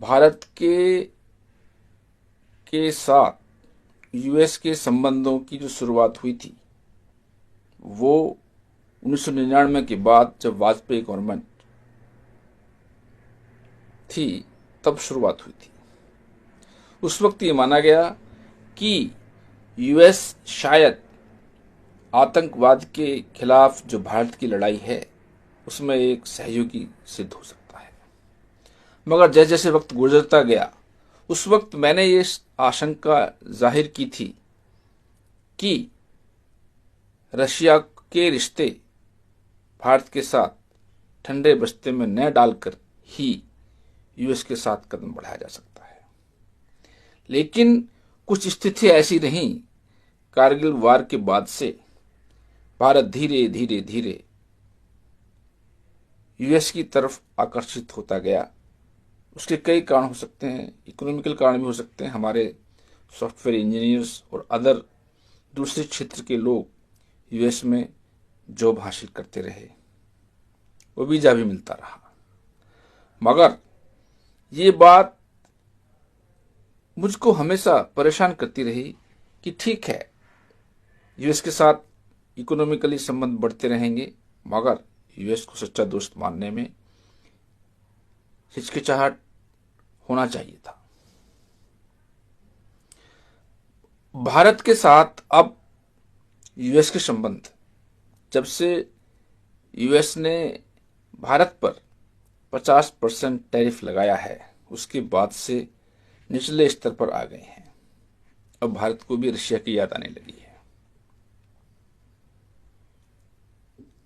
भारत के साथ यूएस के संबंधों की जो शुरुआत हुई थी वो 1999 के बाद जब वाजपेयी गवर्नमेंट थी तब शुरुआत हुई थी। उस वक्त ये माना गया कि यूएस शायद आतंकवाद के खिलाफ जो भारत की लड़ाई है उसमें एक सहयोगी सिद्ध हो सकता है। मगर जैसे जैसे वक्त गुजरता गया उस वक्त मैंने ये आशंका जाहिर की थी कि रशिया के रिश्ते भारत के साथ ठंडे बस्ते में न डालकर ही यूएस के साथ कदम बढ़ाया जा सकता है। लेकिन कुछ स्थितियां ऐसी रहीं कारगिल वार के बाद से भारत धीरे धीरे धीरे यूएस की तरफ आकर्षित होता गया। उसके कई कारण हो सकते हैं, इकोनॉमिकल कारण भी हो सकते हैं। हमारे सॉफ्टवेयर इंजीनियर्स और अदर दूसरे क्षेत्र के लोग यूएस में जॉब हासिल करते रहे, वो वीजा भी मिलता रहा। मगर ये बात मुझको हमेशा परेशान करती रही कि ठीक है, यूएस के साथ इकोनॉमिकली संबंध बढ़ते रहेंगे, मगर यूएस को सच्चा दोस्त मानने में हिचकिचाहट होना चाहिए था। भारत के साथ अब यूएस के संबंध, जब से यूएस ने भारत पर 50% टैरिफ लगाया है उसके बाद से निचले स्तर पर आ गए हैं। अब भारत को भी रशिया की याद आने लगी है।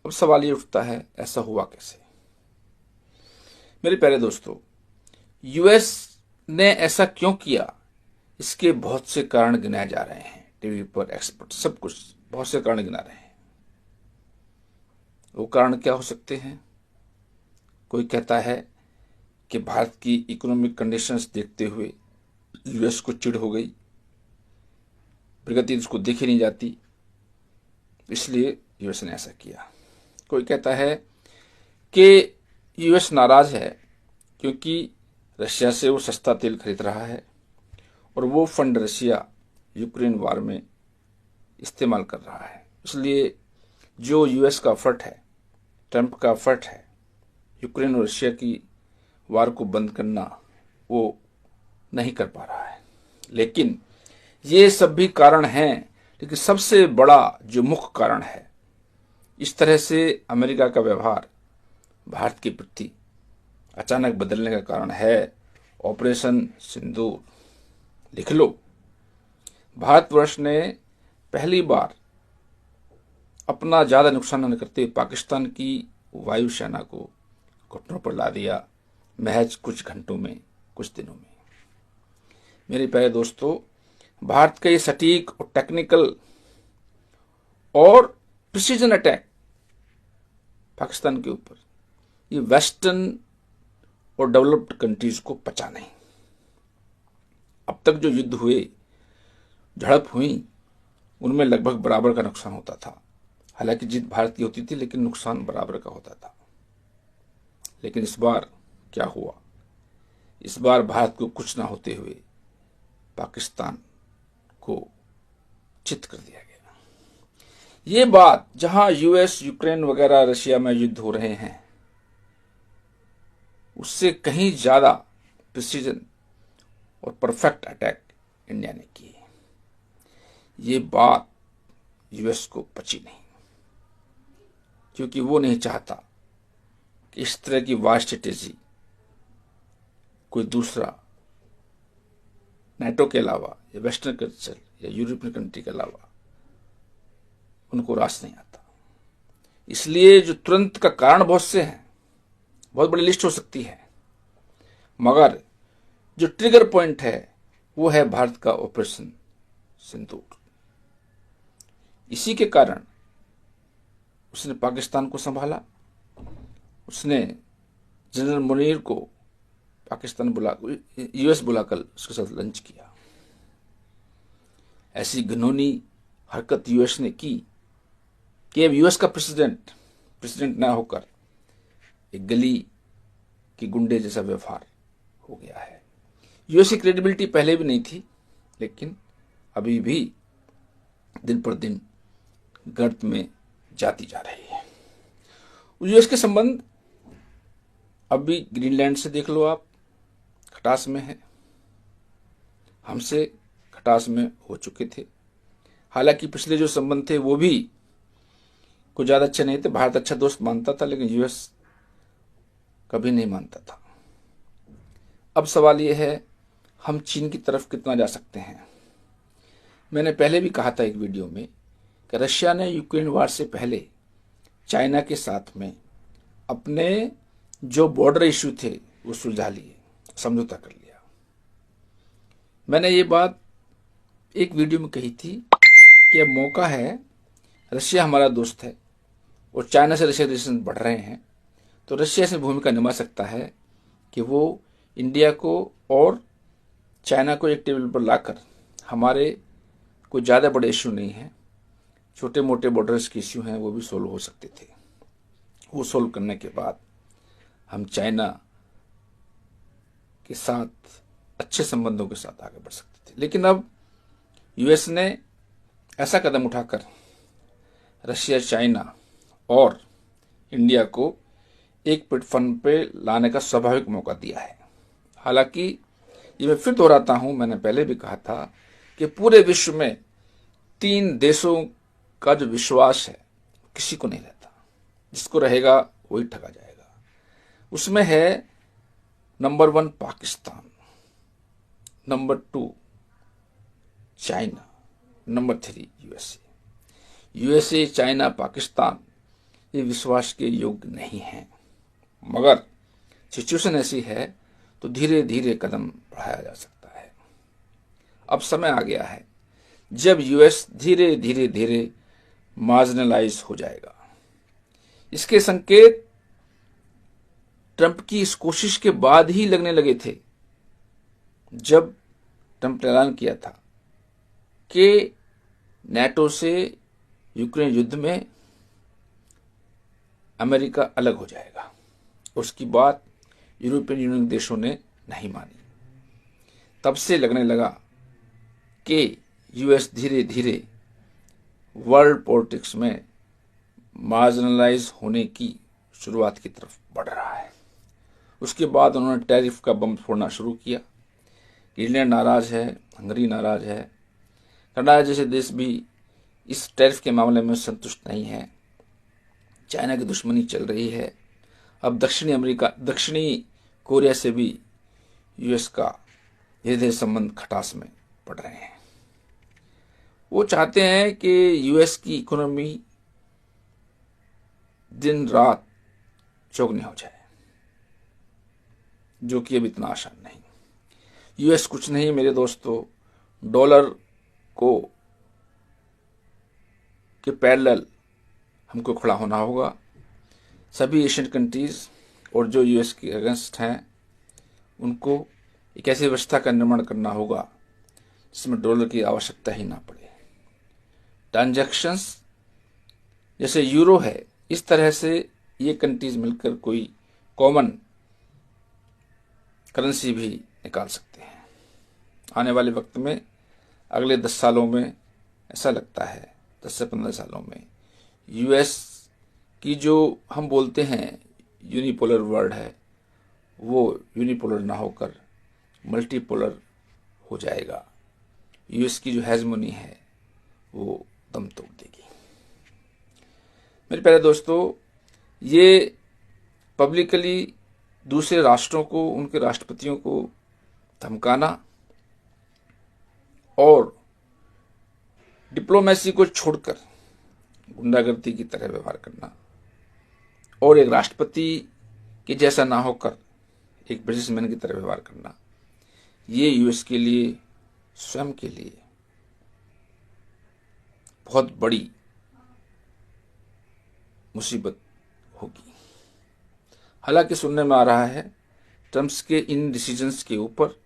अब सवाल ये उठता है, ऐसा हुआ कैसे? मेरे प्यारे दोस्तों, यूएस ने ऐसा क्यों किया, इसके बहुत से कारण गिनाए जा रहे हैं। टीवी पर एक्सपर्ट सब कुछ बहुत से कारण गिना रहे हैं। वो कारण क्या हो सकते हैं? कोई कहता है कि भारत की इकोनॉमिक कंडीशंस देखते हुए यूएस को चिढ़ हो गई, प्रगति उसको देखी नहीं जाती, इसलिए यूएस ने ऐसा किया। कोई कहता है कि यूएस नाराज है क्योंकि रशिया से वो सस्ता तेल खरीद रहा है और वो फंड रशिया यूक्रेन वार में इस्तेमाल कर रहा है, इसलिए जो यूएस का एफर्ट है, ट्रंप का एफर्ट है यूक्रेन और रशिया की वार को बंद करना, वो नहीं कर पा रहा है। लेकिन ये सब भी कारण हैं, लेकिन सबसे बड़ा जो मुख्य कारण है इस तरह से अमेरिका का व्यवहार भारत के प्रति अचानक बदलने का कारण है ऑपरेशन सिंदूर। लिख लो, भारतवर्ष ने पहली बार अपना ज्यादा नुकसान न करते पाकिस्तान की वायुसेना को घुटनों पर ला दिया, महज कुछ घंटों में, कुछ दिनों में। मेरे प्यारे दोस्तों, भारत का ये सटीक और टेक्निकल और प्रिसीजन अटैक पाकिस्तान के ऊपर, ये वेस्टर्न और डेवलप्ड कंट्रीज को पचा नहीं। अब तक जो युद्ध हुए, झड़प हुई, उनमें लगभग बराबर का नुकसान होता था। हालांकि जीत भारत की होती थी लेकिन नुकसान बराबर का होता था। लेकिन इस बार क्या हुआ? इस बार भारत को कुछ ना होते हुए पाकिस्तान को चित कर दिया गया। ये बात जहां यूएस, यूक्रेन वगैरह रशिया में युद्ध हो रहे हैं, उससे कहीं ज्यादा प्रिसीजन और परफेक्ट अटैक इंडिया ने की। ये बात यूएस को पची नहीं, क्योंकि वो नहीं चाहता कि इस तरह की वार स्ट्रेटेजी कोई दूसरा नाटो के अलावा या वेस्टर्न कल्चर या यूरोपियन कंट्री के अलावा उनको रास नहीं आता। इसलिए जो तुरंत का कारण बहुत से हैं, बहुत बड़ी लिस्ट हो सकती है, मगर जो ट्रिगर पॉइंट है वो है भारत का ऑपरेशन सिंदूर। इसी के कारण उसने पाकिस्तान को संभाला, उसने जनरल मुनीर को पाकिस्तान यूएस बुलाकर उसके साथ लंच किया। ऐसी घिनौनी हरकत यूएस ने की कि अब यूएस का प्रेसिडेंट ना होकर एक गली के गुंडे जैसा व्यवहार हो गया है। यूएस की क्रेडिबिलिटी पहले भी नहीं थी, लेकिन अभी भी दिन पर दिन गर्त में जाती जा रही है। यूएस के संबंध अभी ग्रीनलैंड से देख लो आप, खटास में है, हमसे खटास में हो चुके थे। हालांकि पिछले जो संबंध थे वो भी कुछ ज्यादा अच्छे नहीं थे। भारत अच्छा दोस्त मानता था, लेकिन यूएस कभी नहीं मानता था। अब सवाल यह है, हम चीन की तरफ कितना जा सकते हैं। मैंने पहले भी कहा था एक वीडियो में कि रशिया ने यूक्रेन वार से पहले चाइना के साथ में अपने जो बॉर्डर इश्यू थे वो सुलझा लिए, समझौता कर लिया। मैंने ये बात एक वीडियो में कही थी कि अब मौका है, रशिया हमारा दोस्त है और चाइना से रशिया रिलेशन बढ़ रहे हैं, तो रशिया से भूमिका निभा सकता है कि वो इंडिया को और चाइना को एक टेबल पर लाकर, हमारे कोई ज़्यादा बड़े इश्यू नहीं है, छोटे मोटे बॉर्डर्स के इश्यू हैं, वो भी सोल्व हो सकते थे। वो सोल्व करने के बाद हम चाइना के साथ अच्छे संबंधों के साथ आगे बढ़ सकते थे। लेकिन अब यूएस ने ऐसा कदम उठाकर रशिया, चाइना और इंडिया को एक प्लेटफॉर्म पे लाने का स्वाभाविक मौका दिया है। हालांकि ये मैं फिर दोहराता हूं, मैंने पहले भी कहा था कि पूरे विश्व में 3 देशों का जो विश्वास है किसी को नहीं रहता, जिसको रहेगा वही ठगा जाएगा। उसमें है number 1 Pakistan, number 2 China, number 3 USA, China, Pakistan ये विश्वास के योग्य नहीं है। मगर सिचुएशन ऐसी है तो धीरे धीरे कदम बढ़ाया जा सकता है। अब समय आ गया है जब यूएस धीरे धीरे धीरे मार्जिनलाइज हो जाएगा। इसके संकेत ट्रंप की इस कोशिश के बाद ही लगने लगे थे, जब ट्रंप ने ऐलान किया था कि नेटो से यूक्रेन युद्ध में अमेरिका अलग हो जाएगा। उसकी बात यूरोपियन यूनियन देशों ने नहीं मानी। तब से लगने लगा कि यूएस धीरे धीरे वर्ल्ड पॉलिटिक्स में मार्जिनलाइज होने की शुरुआत की तरफ बढ़ रहा है। उसके बाद उन्होंने टैरिफ का बम फोड़ना शुरू किया। इंग्लैंड नाराज है, हंगरी नाराज है, कनाडा जैसे देश भी इस टैरिफ के मामले में संतुष्ट नहीं है। चाइना की दुश्मनी चल रही है। अब दक्षिणी कोरिया से भी यूएस का धीरे धीरे संबंध खटास में पड़ रहे हैं। वो चाहते हैं कि यूएस की इकोनॉमी दिन रात चौगनी हो जाए, जो कि अब इतना आसान नहीं। यूएस कुछ नहीं मेरे दोस्तों, डॉलर को के पैरेलल हमको खड़ा होना होगा। सभी एशियन कंट्रीज और जो यूएस के अगेंस्ट हैं उनको एक ऐसी व्यवस्था का निर्माण करना होगा जिसमें डॉलर की आवश्यकता ही ना पड़े। ट्रांजैक्शंस जैसे यूरो है, इस तरह से ये कंट्रीज मिलकर कोई कॉमन करेंसी भी निकाल सकते हैं। आने वाले वक्त में अगले 10 सालों में ऐसा लगता है, 10 से 15 सालों में यूएस की जो हम बोलते हैं यूनिपोलर वर्ल्ड है, वो यूनिपोलर ना होकर मल्टीपोलर हो जाएगा। यूएस की जो हेजमोनी है वो दम तोड़ देगी। मेरे प्यारे दोस्तों, ये पब्लिकली दूसरे राष्ट्रों को, उनके राष्ट्रपतियों को धमकाना और डिप्लोमेसी को छोड़कर गुंडागर्दी की तरह व्यवहार करना और एक राष्ट्रपति के जैसा ना होकर एक बिजनेसमैन की तरह व्यवहार करना, ये यूएस के लिए, स्वयं के लिए बहुत बड़ी मुसीबत होगी। हालांकि सुनने में आ रहा है ट्रंप्स के इन डिसीजंस के ऊपर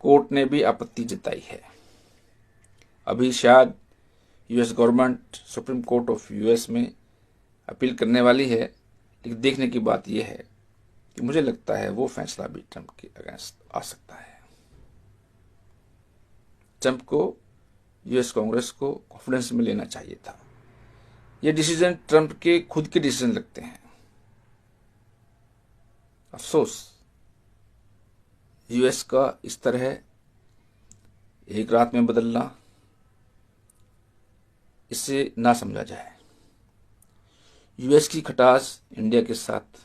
कोर्ट ने भी आपत्ति जताई है। अभी शायद US government supreme court of US में अपील करने वाली है, लेकिन देखने की बात यह है कि मुझे लगता है वो फैसला भी ट्रंप के अगेंस्ट आ सकता है। ट्रंप को, यूएस कांग्रेस को कॉन्फिडेंस में लेना चाहिए था। ये डिसीजन ट्रंप के खुद के डिसीजन लगते हैं। अफसोस यूएस का इस तरह एक रात में बदलना, इसे ना समझा जाए। यूएस की खटास इंडिया के साथ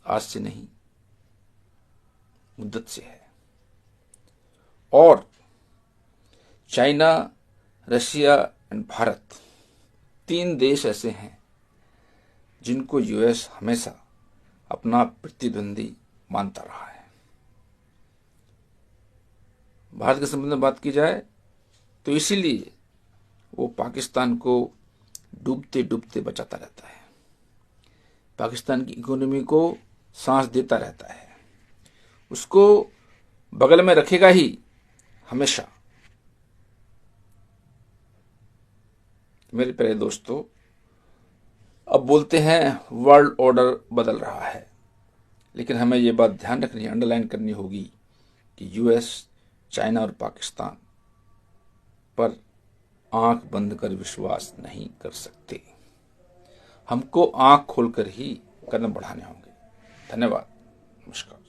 आज से नहीं, मुद्दत से है। और चाइना, रशिया एंड भारत, 3 देश ऐसे हैं जिनको यूएस हमेशा अपना प्रतिद्वंदी मानता रहा है। भारत के संबंध में बात की जाए तो इसीलिए वो पाकिस्तान को डूबते डूबते बचाता रहता है, पाकिस्तान की इकोनॉमी को सांस देता रहता है, उसको बगल में रखेगा ही हमेशा। मेरे प्यारे दोस्तों, अब बोलते हैं वर्ल्ड ऑर्डर बदल रहा है, लेकिन हमें ये बात ध्यान रखनी, अंडरलाइन करनी होगी कि यूएस, चाइना और पाकिस्तान पर आंख बंद कर विश्वास नहीं कर सकते। हमको आंख खोलकर ही कदम बढ़ाने होंगे। धन्यवाद, नमस्कार।